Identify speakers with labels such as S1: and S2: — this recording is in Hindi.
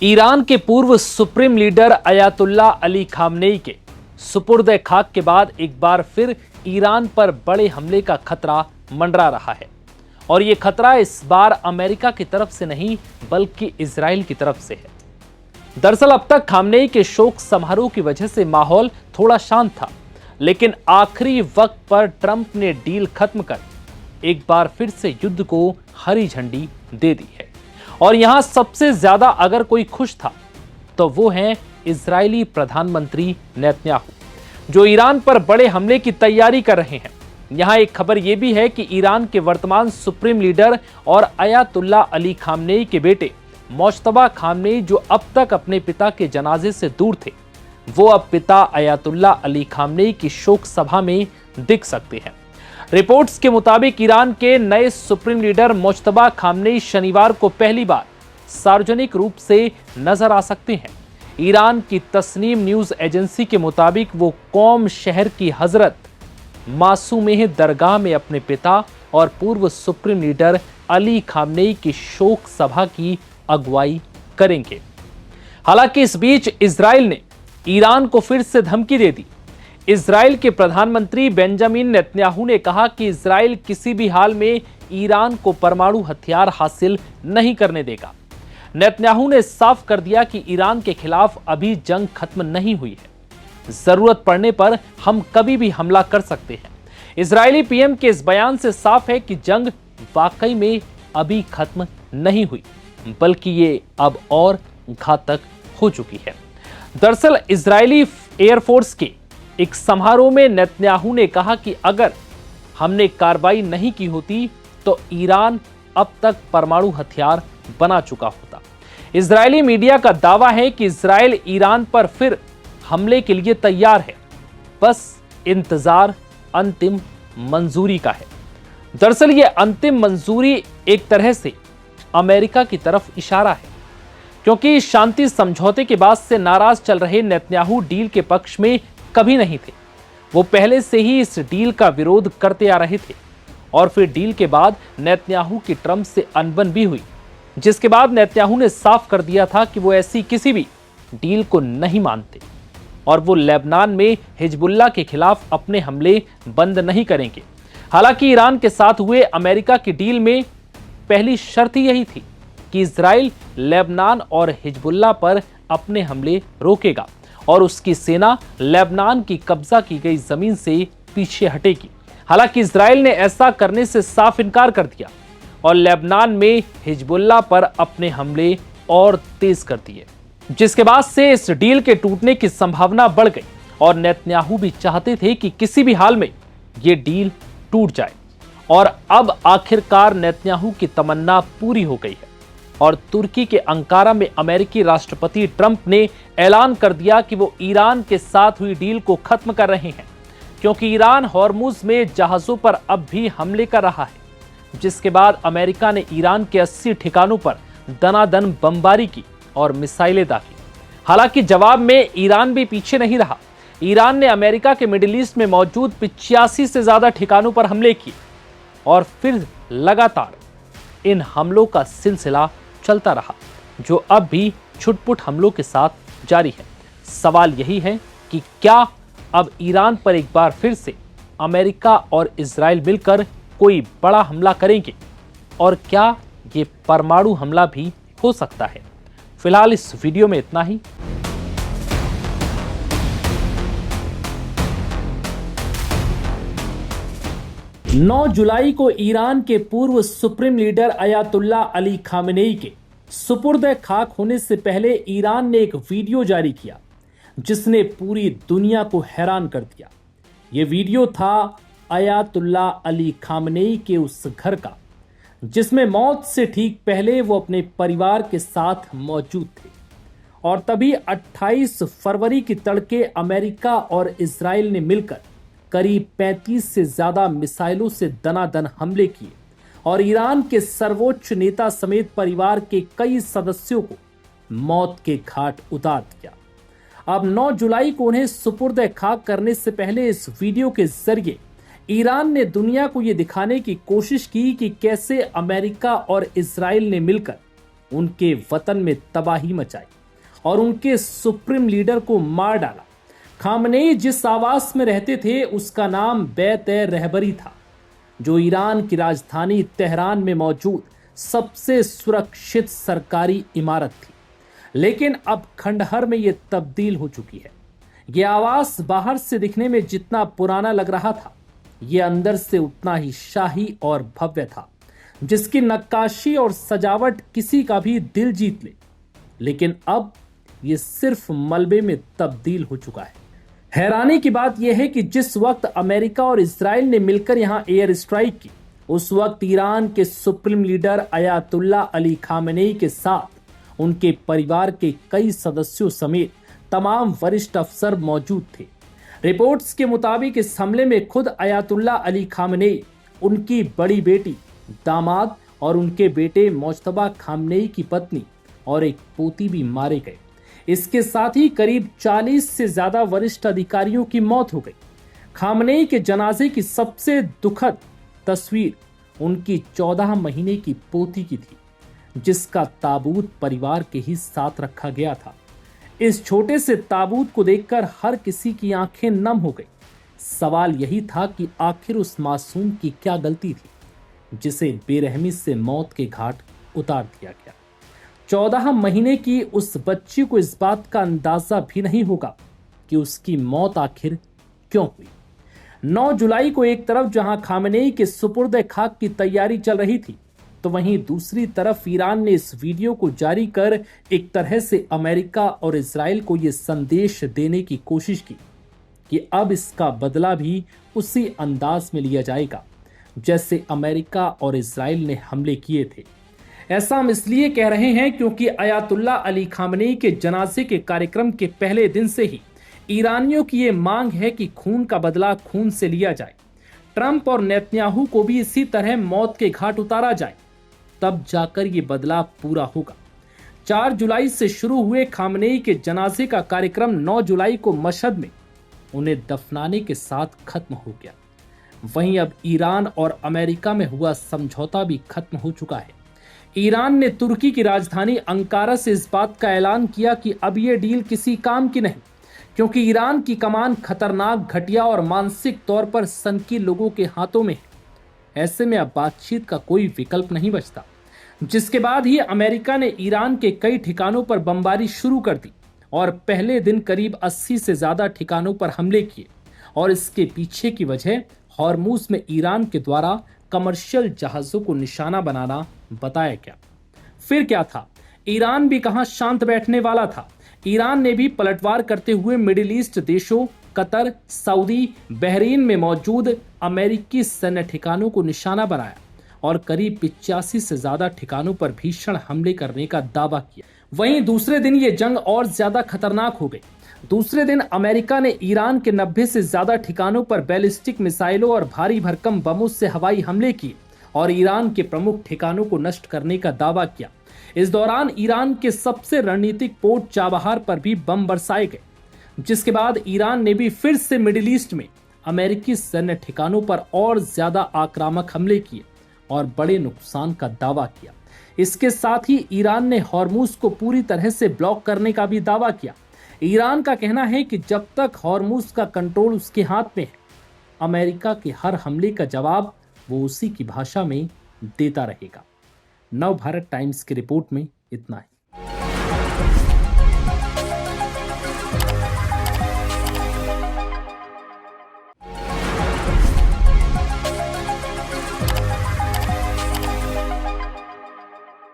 S1: ईरान के पूर्व supreme leader Ayatollah Ali Khamenei के सुपुर्द खाक के बाद एक बार फिर ईरान पर बड़े हमले का खतरा मंडरा रहा है। और यह खतरा इस बार अमेरिका की तरफ से नहीं बल्कि इजराइल की तरफ से है। दरअसल अब तक खामनेई के शोक समारोह की वजह से माहौल थोड़ा शांत था, लेकिन आखिरी वक्त पर ट्रंप ने डील खत्म कर एक बार फिर से युद्ध को हरी झंडी दे दी है। और यहां सबसे ज्यादा अगर कोई खुश था तो वो हैं इजरायली प्रधानमंत्री नेतन्याहू, जो ईरान पर बड़े हमले की तैयारी कर रहे हैं। यहां एक खबर यह भी है कि ईरान के वर्तमान सुप्रीम लीडर और अयातुल्ला अली खामनेई के बेटे मोज्तबा खामनेई, जो अब तक अपने पिता के जनाजे से दूर थे, वो अब पिता अयातुल्ला अली खामनेई की शोक सभा में दिख सकते हैं। रिपोर्ट्स के मुताबिक ईरान के नए सुप्रीम लीडर मोज्तबा खामनेई शनिवार को पहली बार सार्वजनिक रूप से नजर आ सकते हैं। ईरान की तस्नीम न्यूज एजेंसी के मुताबिक वो कौम शहर की हजरत मासूमेह दरगाह में अपने पिता और पूर्व सुप्रीम लीडर अली खामनेई की शोक सभा की अगुवाई करेंगे। हालांकि इस बीच इजराइल ने ईरान को फिर से धमकी दे दी। इजराइल के प्रधानमंत्री बेंजामिन नेतन्याहू ने कहा कि इजराइल किसी भी हाल में ईरान को परमाणु हथियार हासिल नहीं करने देगा। नेतन्याहू ने साफ कर दिया कि ईरान के खिलाफ अभी जंग खत्म नहीं हुई है, जरूरत पड़ने पर हम कभी भी हमला कर सकते हैं। इजरायली पीएम के इस बयान से साफ है कि जंग वाकई में अभी खत्म नहीं हुई, बल्कि ये अब और घातक हो चुकी है। दरअसल इजरायली एयरफोर्स के एक समारोह में नेतन्याहू ने कहा कि अगर हमने कार्रवाई नहीं की होती तो ईरान अब तक परमाणु हथियार बना चुका होता। इजरायली मीडिया का दावा है कि इजराइल ईरान पर फिर हमले के लिए तैयार है, बस इंतजार अंतिम मंजूरी का है। दरअसल यह अंतिम मंजूरी एक तरह से अमेरिका की तरफ इशारा है, क्योंकि शांति समझौते के बाद से नाराज चल रहे नेतन्याहू डील के पक्ष में कभी नहीं थे। वो पहले से ही इस डील का विरोध करते आ रहे थे और फिर डील के बाद नेतन्याहू की ट्रंप से अनबन भी हुई, जिसके बाद नेतन्याहू ने साफ कर दिया था कि वो ऐसी किसी भी डील को नहीं मानते और वो लेबनान में हिजबुल्लाह के खिलाफ अपने हमले बंद नहीं करेंगे। हालांकि ईरान के साथ हुए अमेरिका की डील में पहली शर्त ही यही थी कि इजराइल लेबनान और हिजबुल्लाह पर अपने हमले रोकेगा और उसकी सेना लेबनान की कब्जा की गई जमीन से पीछे हटेगी। हालांकि इजराइल ने ऐसा करने से साफ इनकार कर दिया और लेबनान में हिजबुल्लाह पर अपने हमले और तेज कर दिए, जिसके बाद से इस डील के टूटने की संभावना बढ़ गई और नेतन्याहू भी चाहते थे कि किसी भी हाल में यह डील टूट जाए। और अब आखिरकार नेतन्याहू की तमन्ना पूरी हो गई है और तुर्की के अंकारा में अमेरिकी राष्ट्रपति ट्रंप ने ऐलान कर दिया कि वो ईरान के साथ हुई डील को खत्म कर रहे हैं, क्योंकि ईरान हॉर्मुज में जहाजों पर अब भी हमले कर रहा है। जिसके बाद अमेरिका ने ईरान के 80 ठिकानों पर दनादन बमबारी की और मिसाइलें दागी। हालांकि जवाब में ईरान भी पीछे नहीं रहा। ईरान ने अमेरिका के मिडिल ईस्ट में मौजूद 85 से ज्यादा ठिकानों पर हमले किए और फिर लगातार इन हमलों का सिलसिला चलता रहा, जो अब भी छुटपुट हमलों के साथ जारी है। सवाल यही है कि क्या अब ईरान पर एक बार फिर से अमेरिका और इजराइल मिलकर कोई बड़ा हमला करेंगे और क्या ये परमाणु हमला भी हो सकता है। फिलहाल इस वीडियो में इतना ही। नौ जुलाई को ईरान के पूर्व supreme leader Ayatollah Ali Khamenei के सुपुर्द खाक होने से पहले ईरान ने एक वीडियो जारी किया, जिसने पूरी दुनिया को हैरान कर दिया। यह वीडियो था अयातुल्ला अली खामनेई के उस घर का, जिसमें मौत से ठीक पहले वो अपने परिवार के साथ मौजूद थे। और तभी 28 फरवरी की तड़के अमेरिका और इजराइल ने मिलकर करीब 35 से ज्यादा मिसाइलों से दनादन हमले किए और ईरान के सर्वोच्च नेता समेत परिवार के कई सदस्यों को मौत के घाट उतार दिया। अब 9 जुलाई को उन्हें सुपुर्द खाक करने से पहले इस वीडियो के जरिए ईरान ने दुनिया को यह दिखाने की कोशिश की कि कैसे अमेरिका और इजराइल ने मिलकर उनके वतन में तबाही मचाई और उनके सुप्रीम लीडर को मार डाला। खामनेई जिस आवास में रहते थे उसका नाम बैत-ए-रहबरी था, जो ईरान की राजधानी तेहरान में मौजूद सबसे सुरक्षित सरकारी इमारत थी। लेकिन अब खंडहर में यह तब्दील हो चुकी है। यह आवास बाहर से दिखने में जितना पुराना लग रहा था, यह अंदर से उतना ही शाही और भव्य था, जिसकी नक्काशी और सजावट किसी का भी दिल जीत ले। लेकिन अब यह सिर्फ मलबे में तब्दील हो चुका है। हैरानी की बात यह है कि जिस वक्त अमेरिका और इजराइल ने मिलकर यहां एयर स्ट्राइक की, उस वक्त ईरान के supreme leader Ayatollah Ali Khamenei के साथ उनके परिवार के कई सदस्यों समेत तमाम वरिष्ठ अफसर मौजूद थे। रिपोर्ट्स के मुताबिक इस हमले में खुद अयातुल्ला अली खामेनेई, उनकी बड़ी बेटी, दामाद और उनके बेटे मोज्तबा खामेनेई की पत्नी और एक पोती भी मारे गए। इसके साथ ही करीब 40 से ज्यादा वरिष्ठ अधिकारियों की मौत हो गई। खामेनेई के जनाजे की सबसे दुखद तस्वीर उनकी 14 महीने की पोती की थी, जिसका ताबूत परिवार के ही साथ रखा गया था। इस छोटे से ताबूत को देखकर हर किसी की आंखें नम हो गई। सवाल यही था कि आखिर उस मासूम की क्या गलती थी, जिसे बेरहमी से मौत के घाट उतार दिया गया। 14 महीने की उस बच्ची को इस बात का अंदाजा भी नहीं होगा कि उसकी मौत आखिर क्यों हुई। 9 जुलाई को एक तरफ जहां खामेनेई के सुपुर्द खाक की तैयारी चल रही थी, तो वहीं दूसरी तरफ ईरान ने इस वीडियो को जारी कर एक तरह से अमेरिका और इजराइल को यह संदेश देने की कोशिश की कि अब इसका बदला भी उसी अंदाज में लिया जाएगा जैसे अमेरिका और इजराइल ने हमले किए थे। ऐसा हम इसलिए कह रहे हैं क्योंकि अयातुल्ला अली खामेनेई के जनाजे के कार्यक्रम के पहले दिन से ही ईरानियों की ये मांग है कि खून का बदला खून से लिया जाए। ट्रंप और नेतन्याहू को भी इसी तरह मौत के घाट उतारा जाए, तब जाकर ये बदलाव पूरा होगा। 4 जुलाई से शुरू हुए खामेनेई के जनाजे का कार्यक्रम 9 जुलाई को मशहद में उन्हें दफनाने के साथ खत्म हो गया। वहीं अब ईरान और अमेरिका में हुआ समझौता भी खत्म हो चुका है। ईरान ने तुर्की की राजधानी अंकारा से इस बात का ऐलान किया कि अब यह डील किसी काम की नहीं, क्योंकि ईरान की कमान खतरनाक, घटिया और मानसिक तौर पर सनकी लोगों के हाथों में है। ऐसे में अब बातचीत का कोई विकल्प नहीं बचता। जिसके बाद ही अमेरिका ने ईरान के कई ठिकानों पर बमबारी शुरू कर दी और पहले दिन करीब 80 से ज्यादा ठिकानों पर हमले किए। और इसके पीछे की वजह हॉर्मुज में ईरान के द्वारा कमर्शियल जहाजों को निशाना बनाना बताया गया। फिर क्या था, ईरान भी कहां शांत बैठने वाला था। ईरान ने भी पलटवार करते हुए मिडिल ईस्ट देशों कतर, सऊदी, बहरीन में मौजूद अमेरिकी सैन्य ठिकानों को निशाना बनाया और करीब 85 से ज्यादा ठिकानों पर भीषण हमले करने का दावा किया। वहीं दूसरे दिन ये जंग और ज्यादा खतरनाक हो गई। दूसरे दिन अमेरिका ने ईरान के 90 से ज्यादा ठिकानों पर बैलिस्टिक मिसाइलों और भारी भरकम बमों से हवाई हमले किए और ईरान के प्रमुख ठिकानों को नष्ट करने का दावा किया। इस दौरान ईरान के सबसे रणनीतिक पोर्ट चाबहार पर भी बम बरसाए गए, जिसके बाद ईरान ने भी फिर से मिडिल ईस्ट में अमेरिकी सैन्य ठिकानों पर और ज्यादा आक्रामक हमले किए और बड़े नुकसान का दावा किया। इसके साथ ही ईरान ने हॉर्मुज को पूरी तरह से ब्लॉक करने का भी दावा किया। ईरान का कहना है कि जब तक हॉर्मुज का कंट्रोल उसके हाथ में है, अमेरिका के हर हमले का जवाब वो उसी की भाषा में देता रहेगा। नव भारत टाइम्स की रिपोर्ट में इतना ही।